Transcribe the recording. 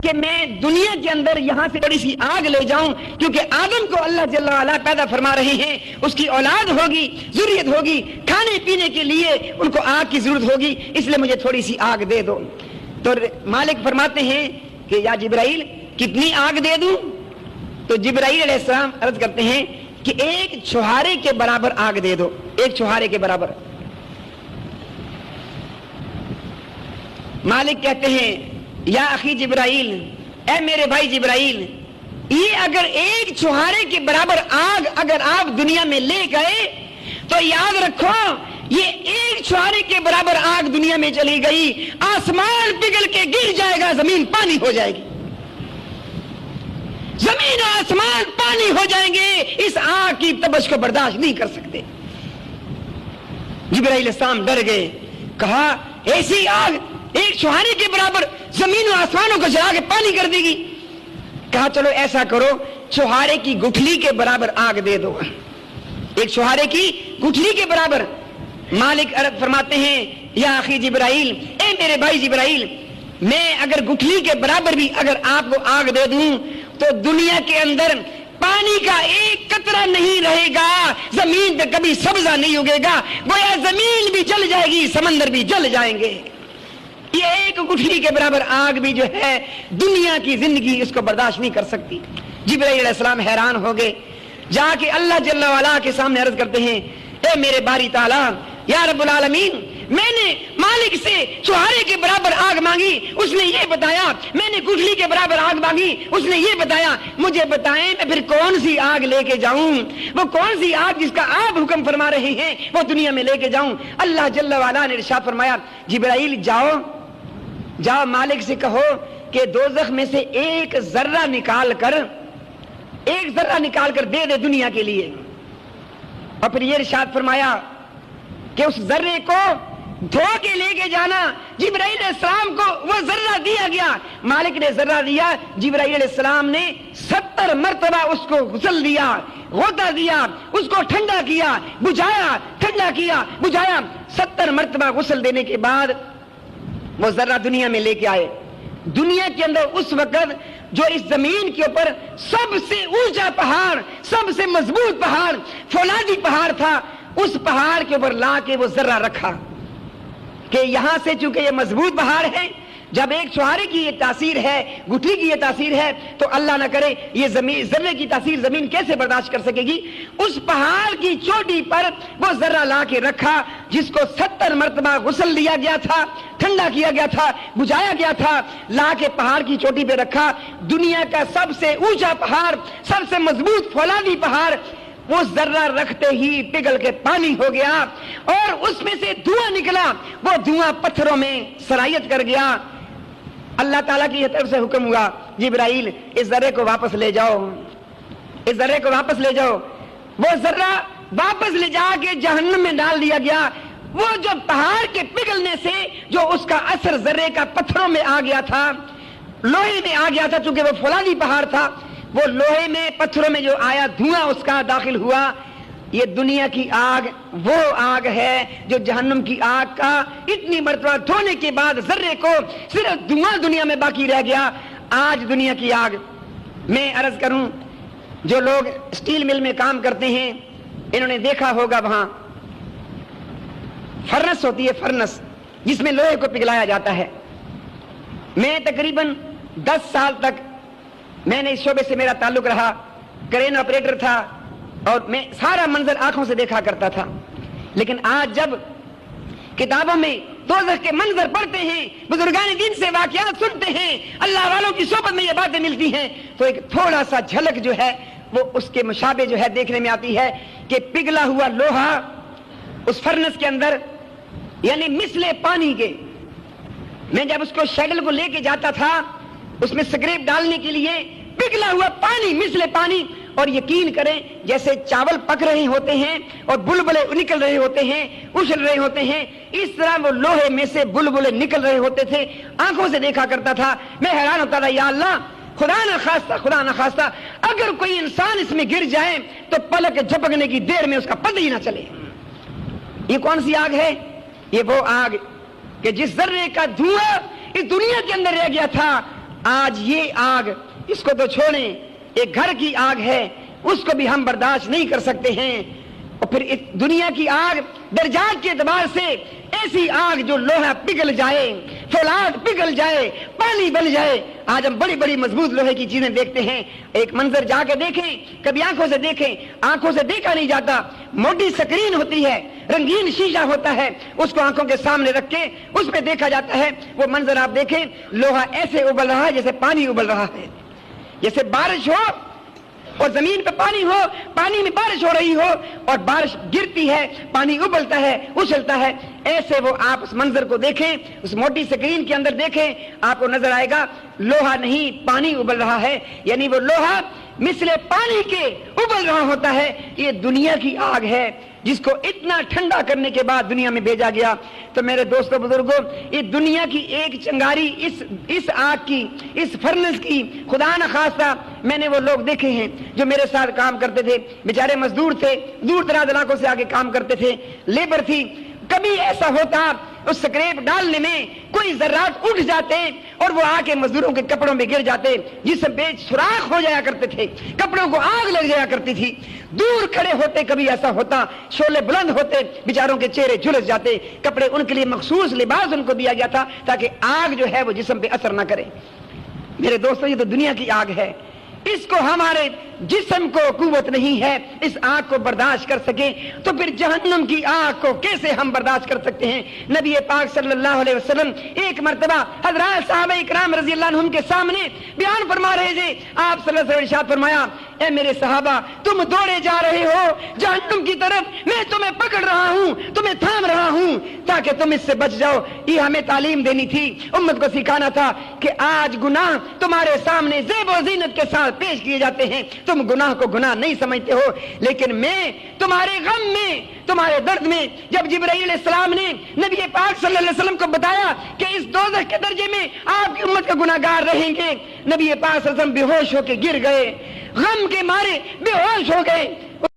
کہ میں دنیا کے اندر یہاں سے بڑی سی آگ لے جاؤں، کیونکہ آدم کو اللہ جل وعلا پیدا فرما رہے ہیں، اس کی اولاد ہوگی، ذریت ہوگی، کھانے پینے کے لیے ان کو آگ کی ضرورت ہوگی، اس لیے مجھے تھوڑی سی آگ دے دو۔ تو مالک فرماتے ہیں کہ یا جبرائیل کتنی آگ دے دوں؟ تو جبرائیل علیہ السلام عرض کرتے ہیں کہ ایک چھہارے کے برابر آگ دے دو، ایک چھہارے کے برابر۔ مالک کہتے ہیں یا اخی جبرائیل، اے میرے بھائی جبرائیل، یہ اگر ایک چھہارے کے برابر آگ اگر آپ دنیا میں لے گئے تو یاد رکھو یہ ایک چھہارے کے برابر آگ دنیا میں چلی گئی، آسمان پگھل کے گر جائے گا، زمین پانی ہو جائے گی، زمین و آسمان پانی ہو جائیں گے، اس آگ کی تبش کو برداشت نہیں کر سکتے۔ جبرائیل السلام ڈر گئے، کہا ایسی آگ ایک چھہارے کے برابر زمین و آسمانوں کو جلا کے پانی کر دے گی؟ کہا چلو ایسا کرو، چھہارے کی گٹھلی کے برابر آگ دے دو، ایک چھہارے کی گٹھلی کے برابر۔ مالک عرض فرماتے ہیں یا اخی جبرائیل، اے میرے بھائی جبرائیل، میں اگر گٹھلی کے برابر بھی اگر آپ کو آگ دے دوں تو دنیا کے اندر پانی کا ایک قطرہ نہیں رہے گا، زمین پہ کبھی سبزہ نہیں اگے گا، گویا زمین بھی جل جائے گی، سمندر بھی جل جائیں گے۔ یہ ایک گٹھلی کے برابر آگ بھی جو ہے دنیا کی زندگی اس کو برداشت نہیں کر سکتی۔ جبرائیل علیہ السلام حیران ہو گئے، جا کے اللہ جل وعلا کے سامنے عرض کرتے ہیں اے میرے باری تعالیٰ یا رب العالمین، میں نے مالک سے چھہارے کے برابر آگ مانگی، اس نے یہ بتایا، میں نے گٹھلی کے برابر آگ مانگی، اس نے یہ بتایا، مجھے بتائیں میں پھر کون سی آگ لے کے جاؤں، وہ کون سی آگ جس کا آپ حکم فرما رہے ہیں وہ دنیا میں لے کے جاؤں؟ اللہ جل وعلا نے ارشاد فرمایا جبرائیل جاؤ مالک سے کہو کہ دوزخ میں سے ایک ذرہ نکال کر دے دے دنیا کے لیے، اور پھر یہ ارشاد فرمایا کہ اس ذرے کو دھو کے لے کے جانا۔ جبرائیل علیہ السلام کو وہ ذرہ دیا گیا، مالک نے ذرہ دیا، جبرائیل علیہ السلام نے 70 مرتبہ اس کو غسل دیا، غوطہ دیا، اس کو ٹھنڈا کیا، بجھایا، ٹھنڈا کیا، بجھایا، 70 مرتبہ غسل دینے کے بعد وہ ذرہ دنیا میں لے کے آئے۔ دنیا کے اندر اس وقت جو اس زمین کے اوپر سب سے اونچا پہاڑ، سب سے مضبوط پہاڑ، فولادی پہاڑ تھا، اس پہاڑ کے اوپر لا کے وہ ذرہ رکھا کہ یہاں سے چونکہ یہ مضبوط پہاڑ ہے، جب ایک چھہارے کی یہ تاثیر ہے، گٹھلی کی یہ تاثیر ہے، تو اللہ نہ کرے یہ زمین ذرے کی تاثیر زمین کیسے برداشت کر سکے گی؟ اس پہاڑ کی چوٹی پر وہ ذرہ لا کے رکھا جس کو 70 مرتبہ غسل دیا گیا تھا، ٹھنڈا کیا گیا تھا، بجھایا گیا تھا، لا کے پہاڑ کی چوٹی پہ رکھا۔ دنیا کا سب سے اونچا پہاڑ، سب سے مضبوط فولادی پہاڑ، وہ ذرہ رکھتے ہی پگھل کے پانی ہو گیا اور اس میں سے دھواں نکلا، وہ دھواں پتھروں میں سرایت کر گیا۔ اللہ تعالیٰ کی طرف سے حکم ہوا جبرائیل اس ذرے کو واپس لے جاؤ، اس ذرے کو واپس لے جاؤ۔ وہ ذرہ واپس لے جا کے جہنم میں ڈال دیا گیا۔ وہ جو پہاڑ کے پگھلنے سے جو اس کا اثر ذرے کا پتھروں میں آ گیا تھا، لوہے میں آ گیا تھا، چونکہ وہ فولادی پہاڑ تھا، وہ لوہے میں پتھروں میں جو آیا دھواں اس کا داخل ہوا۔ یہ دنیا کی آگ وہ آگ ہے جو جہنم کی آگ کا اتنی مرتبہ دھونے کے بعد ذرے کو صرف دھواں دنیا میں باقی رہ گیا۔ آج دنیا کی آگ، میں عرض کروں جو لوگ اسٹیل مل میں کام کرتے ہیں انہوں نے دیکھا ہوگا وہاں فرنس ہوتی ہے، فرنس جس میں لوہے کو پگھلایا جاتا ہے۔ میں تقریباً 10 سال تک میں نے اس شعبے سے میرا تعلق رہا، کرین آپریٹر تھا اور میں سارا منظر آنکھوں سے دیکھا کرتا تھا۔ لیکن آج جب کتابوں میں دوزخ کے منظر پڑھتے ہیں، بزرگان دین سے واقعات سنتے ہیں، اللہ والوں کی صحبت میں یہ باتیں ملتی ہیں، تو ایک تھوڑا سا جھلک جو ہے وہ اس کے مشابہ جو ہے دیکھنے میں آتی ہے کہ پگھلا ہوا لوہا اس فرنس کے اندر، یعنی مثل پانی کے۔ میں جب اس کو شیڈل کو لے کے جاتا تھا اس میں سکریپ ڈالنے کے لیے، پگھلا ہوا پانی، مثل پانی، اور یقین کریں جیسے چاول پک رہے ہوتے ہیں اور بلبلے نکل رہے ہوتے ہیں، اچھل رہے ہوتے ہیں، اس طرح وہ لوہے میں سے بلبلے نکل رہے ہوتے تھے۔ آنکھوں سے دیکھا کرتا تھا، میں حیران ہوتا تھا، یا اللہ خدا نہ خواستہ اگر کوئی انسان اس میں گر جائے تو پلک جھپکنے کی دیر میں اس کا پتہ ہی نہ چلے۔ یہ کون سی آگ ہے؟ یہ وہ آگ کہ جس ذرے کا دھواں اس دنیا کے اندر رہ گیا تھا، آج یہ آگ، اس کو تو چھوڑیں، ایک گھر کی آگ ہے، اس کو بھی ہم برداشت نہیں کر سکتے ہیں، اور پھر اس دنیا کی آگ درجات کے اعتبار سے ایسی آگ جو لوہا پگھل جائے، فولاد پگھل جائے، پانی بن جائے۔ آج ہم بڑی بڑی مضبوط لوہے کی چیزیں دیکھتے ہیں، ایک منظر جا کے دیکھیں، کبھی آنکھوں سے دیکھیں، آنکھوں سے دیکھا نہیں جاتا، موٹی سکرین ہوتی ہے، رنگین شیشہ ہوتا ہے، اس کو آنکھوں کے سامنے رکھ کے اس میں دیکھا جاتا ہے، وہ منظر آپ دیکھیں، لوہا ایسے ابل رہا ہے جیسے پانی ابل رہا ہے، جیسے بارش ہو اور زمین پہ پانی ہو، پانی میں بارش ہو رہی ہو اور بارش گرتی ہے، پانی ابلتا ہے، اچھلتا ہے، ایسے وہ آپ اس منظر کو دیکھیں، اس موٹی سکرین کے اندر دیکھیں، آپ کو نظر آئے گا لوہا نہیں پانی ابل رہا ہے، یعنی وہ لوہا مثل پانی کے ابل رہا ہوتا ہے۔ یہ دنیا کی آگ ہے جس کو اتنا ٹھنڈا کرنے کے بعد دنیا میں بھیجا گیا۔ تو میرے دوستو بزرگوں، یہ دنیا کی ایک چنگاری اس آگ کی، اس فرنس کی، خدا نہ خواستہ میں نے وہ لوگ دیکھے ہیں جو میرے ساتھ کام کرتے تھے، بیچارے مزدور تھے، دور دراز علاقوں سے آگے کام کرتے تھے، لیبر تھی، کبھی ایسا ہوتا اس سکریپ ڈالنے میں کوئی ذرات اٹھ جاتے اور وہ آ کے مزدوروں کے کپڑوں میں گر جاتے، جسم پہ سوراخ ہو جایا کرتے تھے، کپڑوں کو آگ لگ جایا کرتی تھی، دور کھڑے ہوتے کبھی ایسا ہوتا، شعلے بلند ہوتے، بیچاروں کے چہرے جھلس جاتے، کپڑے ان کے لیے مخصوص لباس ان کو دیا گیا تھا تاکہ آگ جو ہے وہ جسم پہ اثر نہ کرے۔ میرے دوستو، یہ تو دنیا کی آگ ہے، اس کو ہمارے جسم کو قوت نہیں ہے اس آگ کو برداشت کر سکے، تو پھر جہنم کی آگ کو کیسے ہم برداشت کر سکتے ہیں؟ نبی پاک صلی اللہ علیہ وسلم ایک مرتبہ حضرات صحابہ اکرام رضی اللہ عنہم کے سامنے بیان فرما رہے تھے، آپ صلی اللہ علیہ وسلم ارشاد فرمایا، اے میرے صحابہ، تم دوڑے جا رہے ہو جہنم کی طرف، میں تمہیں پکڑ رہا ہوں، تمہیں تھام رہا ہوں تاکہ تم اس سے بچ جاؤ۔ یہ ہمیں تعلیم دینی تھی، امت کو سکھانا تھا کہ آج گناہ تمہارے سامنے زیب و زینت کے ساتھ پیش کیے جاتے ہیں، تم گناہ کو گناہ نہیں سمجھتے ہو، لیکن میں تمہارے غم میں، تمہارے درد میں، جب جبرائیل علیہ السلام نے نبی پاک صلی اللہ علیہ وسلم کو بتایا کہ اس دوزخ کے درجے میں آپ کی امت کے گناہگار رہیں گے، نبی پاک صلی اللہ علیہ وسلم بے ہوش ہو کے گر گئے، غم کے مارے بے ہوش ہو گئے۔